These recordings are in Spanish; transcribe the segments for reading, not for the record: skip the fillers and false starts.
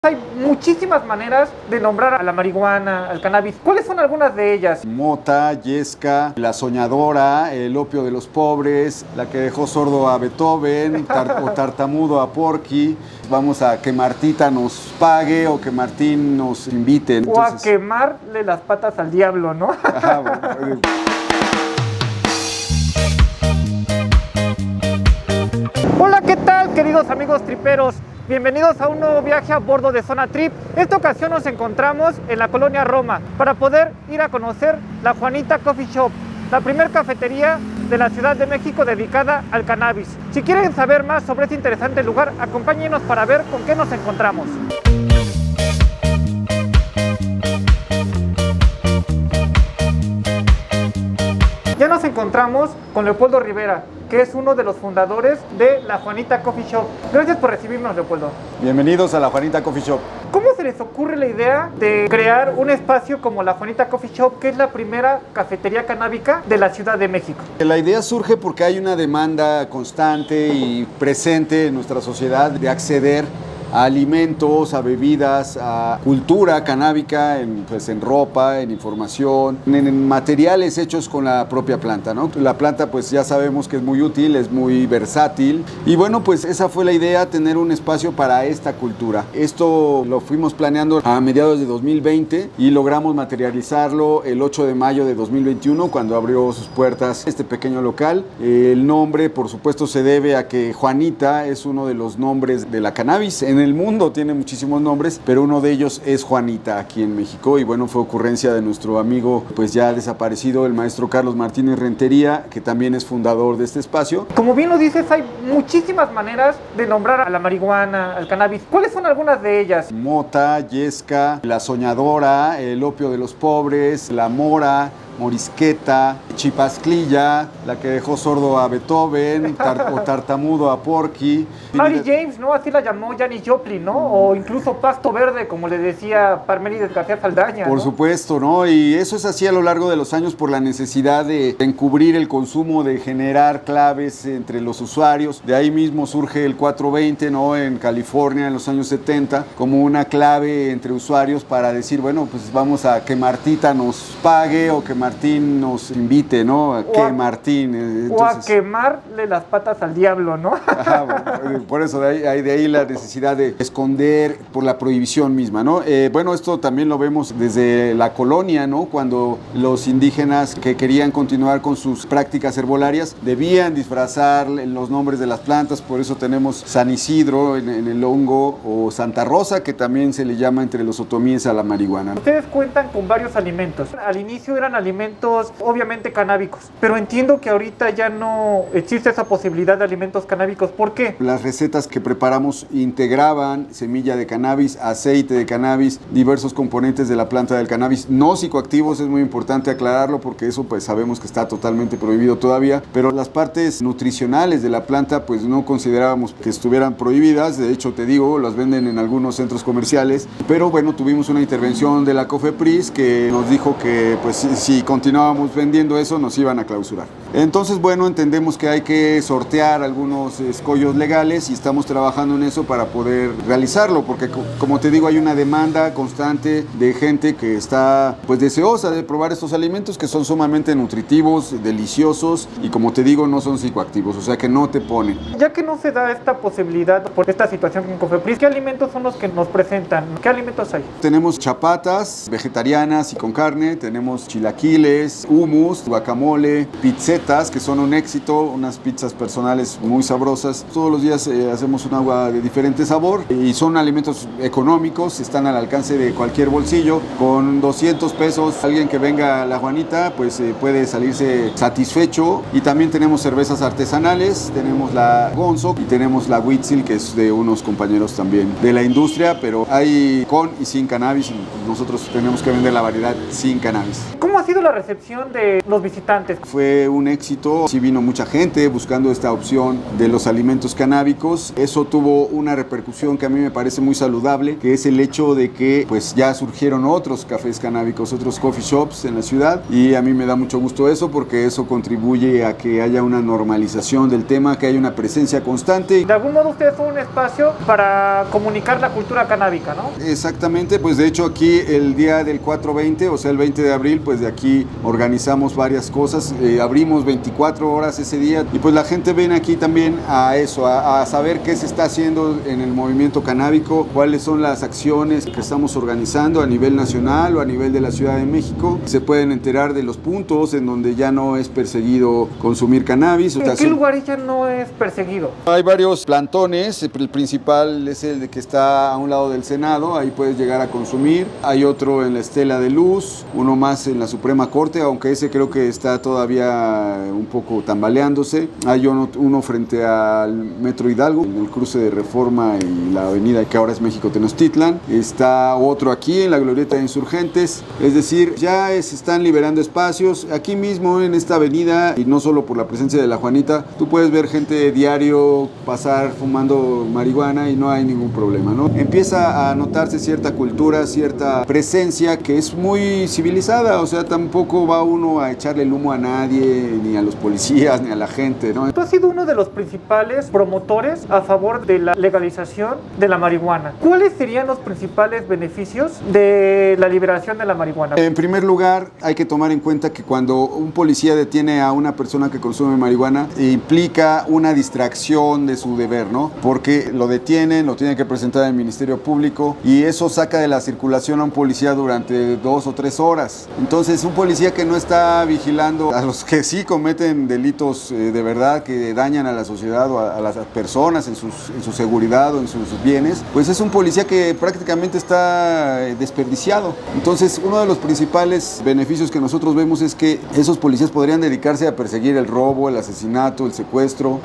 Hay muchísimas maneras de nombrar a la marihuana, al cannabis. ¿Cuáles son algunas de ellas? Mota, yesca, la soñadora, el opio de los pobres, la que dejó sordo a Beethoven, o tartamudo a Porky. Vamos a que Martita nos pague o que Martín nos invite. Entonces, o a quemarle las patas al diablo, ¿no? Ajá, bueno. Hola, ¿qué tal, queridos amigos triperos? Bienvenidos a un nuevo viaje a bordo de Zona Trip. Esta ocasión nos encontramos en la colonia Roma para poder ir a conocer la Juanita Coffee Shop, la primera cafetería de la Ciudad de México dedicada al cannabis. Si quieren saber más sobre este interesante lugar, acompáñenos para ver con qué nos encontramos. Ya nos encontramos con Leopoldo Rivera, que es uno de los fundadores de la Juanita Coffee Shop. Gracias por recibirnos, Leopoldo. Bienvenidos a la Juanita Coffee Shop. ¿Cómo se les ocurre la idea de crear un espacio como la Juanita Coffee Shop, que es la primera cafetería canábica de la Ciudad de México? La idea surge porque hay una demanda constante y presente en nuestra sociedad de acceder a alimentos, a bebidas, a cultura canábica, en ropa, en información, en materiales hechos con la propia planta, ¿no? La planta, pues ya sabemos que es muy útil, es muy versátil y bueno, pues esa fue la idea, tener un espacio para esta cultura. Esto lo fuimos planeando a mediados de 2020 y logramos materializarlo el 8 de mayo de 2021 cuando abrió sus puertas este pequeño local. El nombre, por supuesto, se debe a que Juanita es uno de los nombres de la cannabis. En el mundo tiene muchísimos nombres, pero uno de ellos es Juanita aquí en México y bueno, fue ocurrencia de nuestro amigo pues ya desaparecido, el maestro Carlos Martínez Rentería, que también es fundador de este espacio. Como bien lo dices, hay muchísimas maneras de nombrar a la marihuana, al cannabis. ¿Cuáles son algunas de ellas? Mota, yesca, la soñadora, el opio de los pobres, la mora, morisqueta, chipasclilla, la que dejó sordo a Beethoven, o tartamudo a Porky. Mary James, ¿no? Así la llamó Janis Joplin, ¿no? O incluso Pasto Verde, como le decía Parménides García Saldaña, Por ¿no? supuesto, ¿no? Y eso es así a lo largo de los años por la necesidad de encubrir el consumo, de generar claves entre los usuarios. De ahí mismo surge el 420, ¿no? En California en los años 70, como una clave entre usuarios para decir, bueno, pues vamos a que Martita nos pague o que Martín nos invite, ¿no? Martín. Entonces, o a quemarle las patas al diablo, ¿no? Ajá, bueno, por eso de ahí la necesidad de esconder por la prohibición misma, ¿no? Bueno, esto también lo vemos desde la colonia, ¿no? Cuando los indígenas que querían continuar con sus prácticas herbolarias debían disfrazar los nombres de las plantas, por eso tenemos San Isidro en el hongo o Santa Rosa, que también se le llama entre los otomíes a la marihuana. Ustedes cuentan con varios alimentos. Al inicio eran alimentos obviamente canábicos, pero entiendo que ahorita ya no existe esa posibilidad de alimentos canábicos. ¿Por qué? Las recetas que preparamos integraban semilla de cannabis, aceite de cannabis, diversos componentes de la planta del cannabis, no psicoactivos, es muy importante aclararlo porque eso pues sabemos que está totalmente prohibido todavía, pero las partes nutricionales de la planta pues no considerábamos que estuvieran prohibidas, de hecho te digo, las venden en algunos centros comerciales, pero bueno, tuvimos una intervención de la COFEPRIS que nos dijo que pues si continuábamos vendiendo eso nos iban a clausurar. Entonces, bueno, entendemos que hay que sortear algunos escollos legales y estamos trabajando en eso para poder realizarlo, porque como te digo, hay una demanda constante de gente que está pues deseosa de probar estos alimentos que son sumamente nutritivos, deliciosos y como te digo, no son psicoactivos, o sea que no te ponen. Ya que no se da esta posibilidad por esta situación con COFEPRIS, ¿qué alimentos son los que nos presentan? ¿Qué alimentos hay? Tenemos chapatas vegetarianas y con carne, tenemos chilaquiles, hummus, guacamole, pizzetas, que son un éxito, unas pizzas personales muy sabrosas. Todos los días hacemos un agua de diferente sabor y son alimentos económicos, están al alcance de cualquier bolsillo. Con 200 pesos, alguien que venga a la Juanita pues puede salirse satisfecho. Y también tenemos cervezas artesanales, tenemos la Gonzo y tenemos la Huitzil, que es de unos compañeros también de la industria, pero hay con y sin cannabis y nosotros tenemos que vender la variedad sin cannabis. ¿Cómo ha sido la recepción de los visitantes? Fue un éxito, sí vino mucha gente buscando esta opción de los alimentos canábicos. Eso tuvo una repercusión que a mí me parece muy saludable, que es el hecho de que pues ya surgieron otros cafés canábicos, otros coffee shops en la ciudad, y a mí me da mucho gusto eso porque eso contribuye a que haya una normalización del tema, que haya una presencia constante. De algún modo ustedes son un espacio para comunicar la cultura canábica, ¿no? Exactamente, pues de hecho aquí el día del 4/20, o sea el 20 de abril, pues de aquí organizamos varias cosas, abrimos 24 horas ese día y pues la gente viene aquí también a eso, a saber qué se está haciendo en el movimiento canábico, cuáles son las acciones que estamos organizando a nivel nacional o a nivel de la Ciudad de México. Se pueden enterar de los puntos en donde ya no es perseguido consumir cannabis. ¿En qué lugares ya no es perseguido? Hay varios plantones, el principal es el de que está a un lado del Senado, ahí puedes llegar a consumir. Hay otro en la Estela de Luz, uno más en la Suprema Corte, aunque ese creo que está todavía un poco tambaleándose. Hay uno frente al Metro Hidalgo, en el cruce de Reforma y la avenida que ahora es México Tenochtitlan. Está otro aquí en la Glorieta de Insurgentes, es decir, ya se están liberando espacios. Aquí mismo en esta avenida, y no solo por la presencia de la Juanita, tú puedes ver gente diario pasar fumando marihuana y no hay ningún problema, ¿no? Empieza a notarse cierta cultura, cierta presencia que es muy civilizada, o sea, tampoco va uno a echarle el humo a nadie, ni a los policías, ni a la gente, ¿no? Tú has sido uno de los principales promotores a favor de la legalización de la marihuana. ¿Cuáles serían los principales beneficios de la liberación de la marihuana? En primer lugar, hay que tomar en cuenta que cuando un policía detiene a una persona que consume marihuana, implica una distracción de su deber, ¿no? Porque lo detienen, lo tienen que presentar al Ministerio Público y eso saca de la circulación a un policía durante 2 o 3 horas. Entonces, un policía que no está vigilando a los que sí cometen delitos de verdad, que dañan a la sociedad o a las personas en su seguridad o en sus bienes, pues es un policía que prácticamente está desperdiciado. Entonces, uno de los principales beneficios que nosotros vemos es que esos policías podrían dedicarse a perseguir el robo, el asesinato, el secuestro.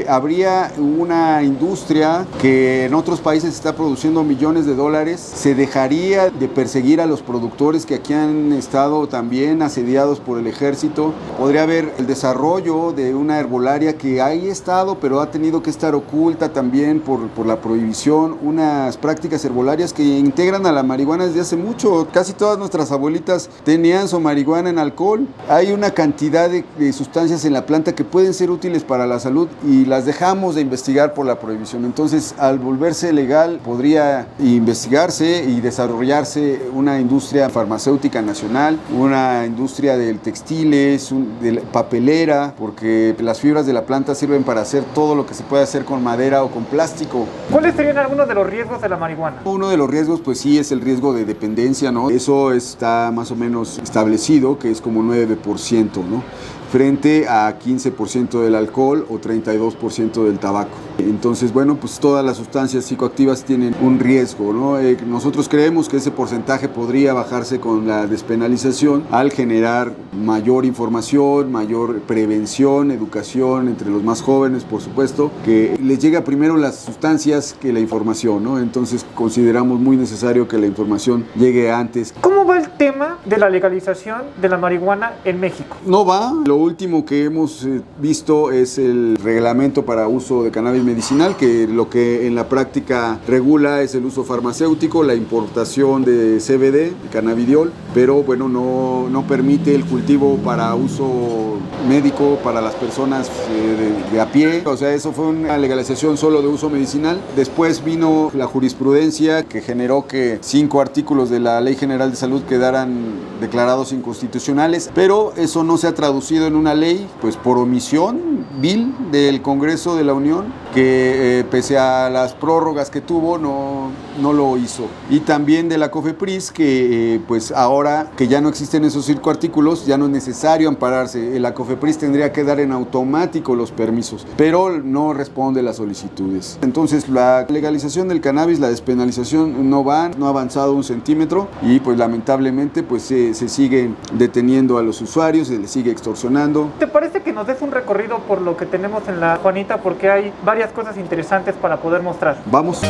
Habría una industria que en otros países está produciendo millones de dólares. Se dejaría de perseguir a los productores que aquí han estado también asediados por el ejército. Podría haber el desarrollo de una herbolaria que ha estado, pero ha tenido que estar oculta también por la prohibición. Unas prácticas herbolarias que integran a la marihuana desde hace mucho. Casi todas nuestras abuelitas tenían su marihuana en alcohol. Hay una cantidad de sustancias en la planta que pueden ser útiles para la salud y las dejamos de investigar por la prohibición. Entonces, al volverse legal, podría investigarse y desarrollarse una industria farmacéutica nacional, una industria del textiles, de la papelera, porque las fibras de la planta sirven para hacer todo lo que se puede hacer con madera o con plástico. ¿Cuáles serían algunos de los riesgos de la marihuana? Uno de los riesgos, pues sí, es el riesgo de dependencia, ¿no? Eso está más o menos establecido, que es como 9%, ¿no? Frente a 15% del alcohol o 32% del tabaco. Entonces, bueno, pues todas las sustancias psicoactivas tienen un riesgo, ¿no? Nosotros creemos que ese porcentaje podría bajarse con la despenalización al generar mayor información, mayor prevención, educación entre los más jóvenes, por supuesto, que les llega primero las sustancias que la información, ¿no? Entonces, consideramos muy necesario que la información llegue antes. ¿Cómo va el tema de la legalización de la marihuana en México? No va. Lo último que hemos visto es el reglamento para uso de cannabis medicinal, que lo que en la práctica regula es el uso farmacéutico, la importación de CBD, de cannabidiol, pero bueno, no permite el cultivo para uso médico para las personas de a pie. O sea, eso fue una legalización solo de uso medicinal. Después vino la jurisprudencia que generó que 5 artículos de la Ley General de Salud quedaran declarados inconstitucionales, pero eso no se ha traducido en una ley, pues por omisión vil del Congreso de la Unión, que pese a las prórrogas que tuvo, no lo hizo. Y también de la COFEPRIS, que pues ahora que ya no existen esos 5 artículos, ya no es necesario ampararse. La COFEPRIS tendría que dar en automático los permisos, pero no responde las solicitudes. Entonces, la legalización del cannabis, la despenalización no ha avanzado un centímetro y pues lamentablemente pues se siguen deteniendo a los usuarios, se les sigue extorsionando. ¿Te parece que nos des un recorrido por lo que tenemos en la Juanita? Porque hay varias cosas interesantes para poder mostrar. Vamos.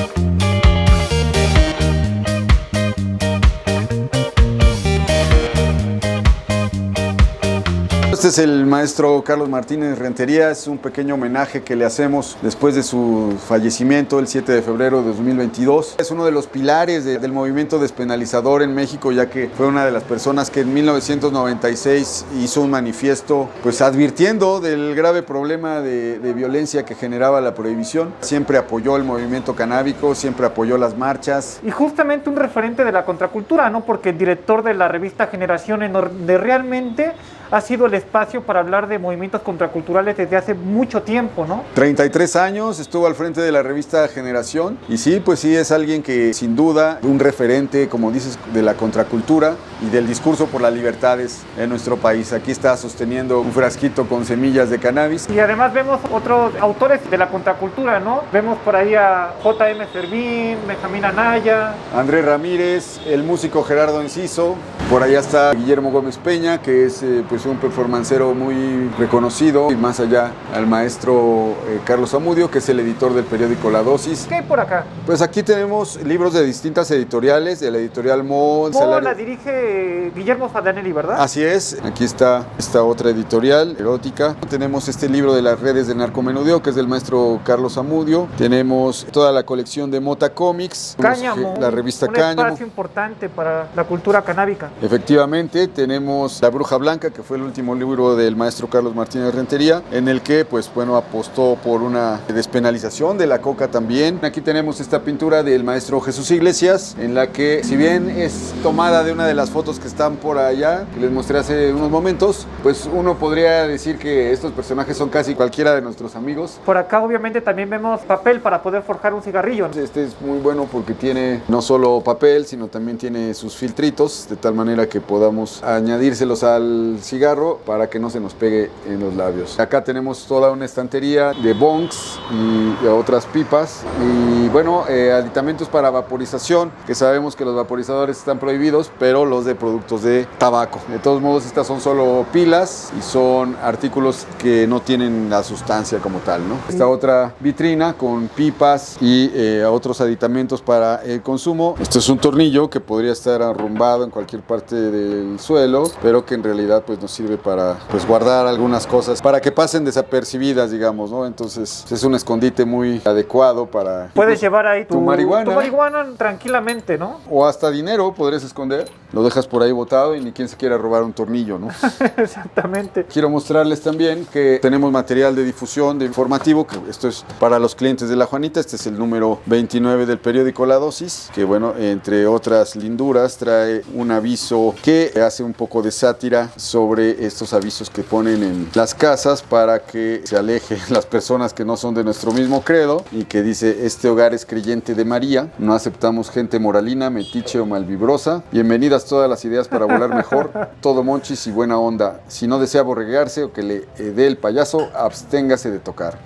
Este es el maestro Carlos Martínez Rentería, es un pequeño homenaje que le hacemos después de su fallecimiento el 7 de febrero de 2022. Es uno de los pilares del movimiento despenalizador en México, ya que fue una de las personas que en 1996 hizo un manifiesto pues advirtiendo del grave problema de violencia que generaba la prohibición. Siempre apoyó el movimiento canábico, siempre apoyó las marchas. Y justamente un referente de la contracultura, ¿no? Porque el director de la revista Generación, en donde realmente ha sido el espacio para hablar de movimientos contraculturales desde hace mucho tiempo, ¿no? 33 años estuvo al frente de la revista Generación y sí, pues sí es alguien que sin duda un referente, como dices, de la contracultura y del discurso por las libertades en nuestro país. Aquí está sosteniendo un frasquito con semillas de cannabis. Y además vemos otros autores de la contracultura, ¿no? Vemos por ahí a J.M. Servín, Benjamín Anaya, Andrés Ramírez, el músico Gerardo Enciso. Por allá está Guillermo Gómez Peña, que es pues un performancero muy reconocido, y más allá al maestro Carlos Amudio, que es el editor del periódico La Dosis. ¿Qué hay por acá? Pues aquí tenemos libros de distintas editoriales, de la editorial Mo. La dirige Guillermo Fadanelli, ¿verdad? Así es, aquí está esta otra editorial, erótica. Tenemos este libro de las redes del narcomenudeo, que es del maestro Carlos Amudio. Tenemos toda la colección de Mota Comics, Cáñamo, la revista un Cáñamo. espacio importante para la cultura canábica. Efectivamente, tenemos La Bruja Blanca, que fue el último libro del maestro Carlos Martínez Rentería, en el que, pues bueno, apostó por una despenalización de la coca también. Aquí tenemos esta pintura del maestro Jesús Iglesias, en la que, si bien es tomada de una de las fotos que están por allá, que les mostré hace unos momentos, pues uno podría decir que estos personajes son casi cualquiera de nuestros amigos. Por acá, obviamente, también vemos papel para poder forjar un cigarrillo. Este es muy bueno porque tiene no solo papel, sino también tiene sus filtritos, de tal manera que podamos añadírselos al cigarro para que no se nos pegue en los labios. Acá tenemos toda una estantería de bongs y otras pipas y bueno, aditamentos para vaporización, que sabemos que los vaporizadores están prohibidos, pero los de productos de tabaco. De todos modos, estas son solo pilas y son artículos que no tienen la sustancia como tal, ¿no? Esta otra vitrina con pipas y otros aditamentos para el consumo. Esto es un tornillo que podría estar arrumbado en cualquier parte del suelo, pero que en realidad pues nos sirve para pues guardar algunas cosas para que pasen desapercibidas, digamos, ¿no? Entonces es un escondite muy adecuado para... Puedes llevar ahí tu marihuana tranquilamente, ¿no? O hasta dinero podrías esconder. Lo dejas por ahí botado y ni quien se quiera robar un tornillo, ¿no? Exactamente. Quiero mostrarles también que tenemos material de difusión, de informativo, que esto es para los clientes de La Juanita. Este es el número 29 del periódico La Dosis, que bueno, entre otras linduras, trae un aviso que hace un poco de sátira sobre estos avisos que ponen en las casas para que se alejen las personas que no son de nuestro mismo credo, y que dice: este hogar es creyente de María, no aceptamos gente moralina, metiche o malvibrosa, bienvenidas todas las ideas para volar mejor, todo monchis y buena onda, si no desea borregarse o que le dé el payaso, absténgase de tocar,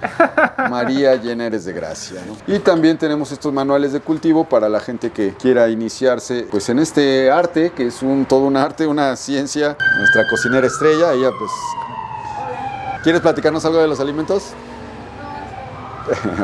María llena eres de gracia, ¿no? Y también tenemos estos manuales de cultivo para la gente que quiera iniciarse pues en este arte, que es todo un arte, una ciencia. Nuestra cocinera estrella, ella pues... ¿Quieres platicarnos algo de los alimentos?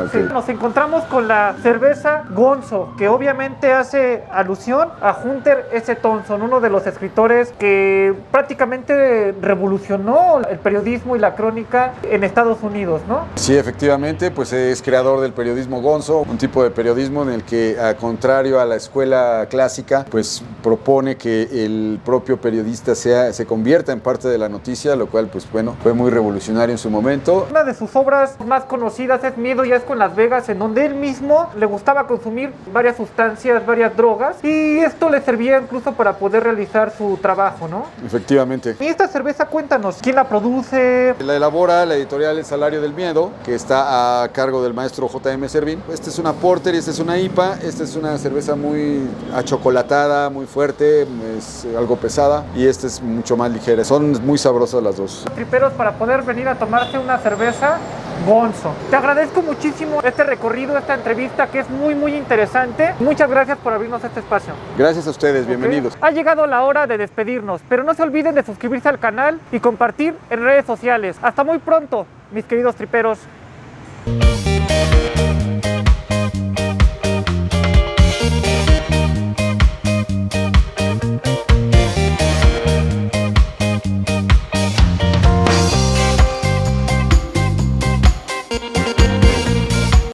Okay. Nos encontramos con la cerveza Gonzo, que obviamente hace alusión a Hunter S. Thompson, uno de los escritores que prácticamente revolucionó el periodismo y la crónica en Estados Unidos, ¿no? Sí, efectivamente, pues es creador del periodismo Gonzo, un tipo de periodismo en el que, a contrario a la escuela clásica, pues propone que el propio periodista se convierta en parte de la noticia, lo cual pues bueno, fue muy revolucionario en su momento. Una de sus obras más conocidas es Miedo ya es con Las Vegas, en donde él mismo le gustaba consumir varias sustancias, varias drogas, y esto le servía incluso para poder realizar su trabajo, ¿no? Efectivamente. Y esta cerveza, cuéntanos, ¿quién la produce? La elabora la editorial El Salario del Miedo, que está a cargo del maestro J.M. Servín. Esta es una porter y esta es una IPA. Esta es una cerveza muy achocolatada, muy fuerte, es algo pesada, y esta es mucho más ligera. Son muy sabrosas las dos. Triperos, para poder venir a tomarse una cerveza Gonzo. Te agradezco muchísimo este recorrido, esta entrevista, que es muy muy interesante. Muchas gracias por abrirnos este espacio. Gracias a ustedes, bienvenidos. Ha llegado la hora de despedirnos, pero no se olviden de suscribirse al canal y compartir en redes sociales. Hasta muy pronto, mis queridos triperos.